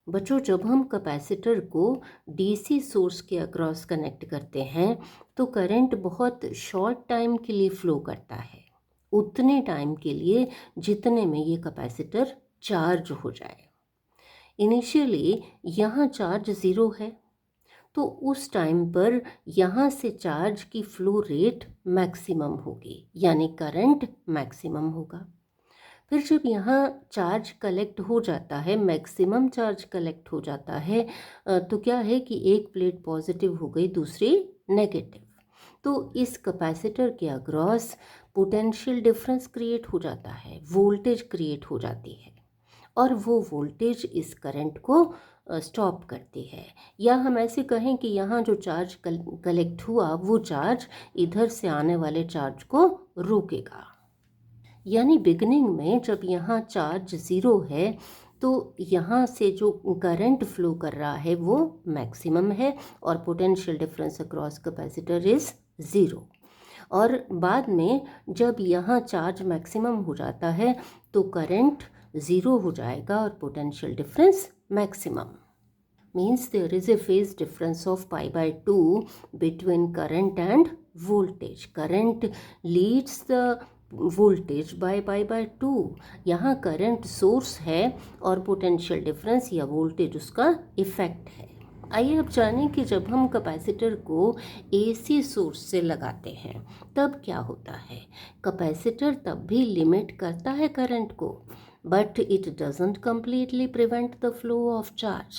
बच्चों, जब हम कैपेसिटर को डीसी सोर्स के अक्रॉस कनेक्ट करते हैं तो करंट बहुत शॉर्ट टाइम के लिए फ्लो करता है, उतने टाइम के लिए जितने में ये कैपेसिटर चार्ज हो जाए। इनिशियली यहाँ चार्ज ज़ीरो है, तो उस टाइम पर यहाँ से चार्ज की फ्लो रेट मैक्सिमम होगी, यानी करंट मैक्सिमम होगा। फिर जब यहाँ चार्ज कलेक्ट हो जाता है, मैक्सिमम चार्ज कलेक्ट हो जाता है, तो क्या है कि एक प्लेट पॉजिटिव हो गई, दूसरी नेगेटिव। तो इस कैपेसिटर के अक्रॉस पोटेंशियल डिफरेंस क्रिएट हो जाता है, वोल्टेज क्रिएट हो जाती है, और वो वोल्टेज इस करंट को स्टॉप करती है। या हम ऐसे कहें कि यहाँ जो चार्ज कलेक्ट हुआ वो चार्ज इधर से आने वाले चार्ज को रोकेगा। यानी बिगिनिंग में जब यहाँ चार्ज ज़ीरो है तो यहाँ से जो करंट फ्लो कर रहा है वो मैक्सिमम है और potential difference across capacitor is zero. और बाद में जब यहाँ चार्ज मैक्सिमम हो जाता है तो करंट ज़ीरो हो जाएगा और potential difference maximum. Means there is a phase difference of pi/2 between current and voltage. Current leads the voltage by pi/2. यहाँ करंट सोर्स है और पोटेंशियल डिफरेंस या वोल्टेज उसका इफेक्ट है। आइए अब जानें कि जब हम कैपेसिटर को एसी सोर्स से लगाते हैं तब क्या होता है। कैपेसिटर तब भी लिमिट करता है करंट को, but it doesn't completely prevent the flow of charge.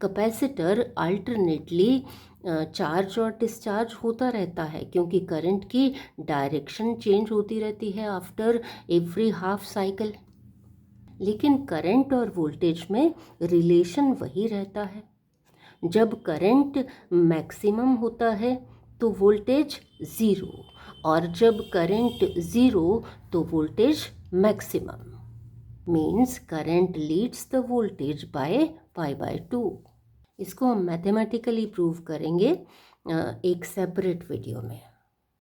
Capacitor alternately charge और डिस्चार्ज होता रहता है क्योंकि करंट की डायरेक्शन चेंज होती रहती है आफ्टर एवरी हाफ साइकिल। लेकिन करंट और वोल्टेज में रिलेशन वही रहता है। जब करंट मैक्सिमम होता है तो वोल्टेज ज़ीरो, और जब करंट ज़ीरो तो voltage maximum. Means current leads the voltage bye pi/2। इसको हम मैथमेटिकली प्रूव करेंगे एक सेपरेट वीडियो में।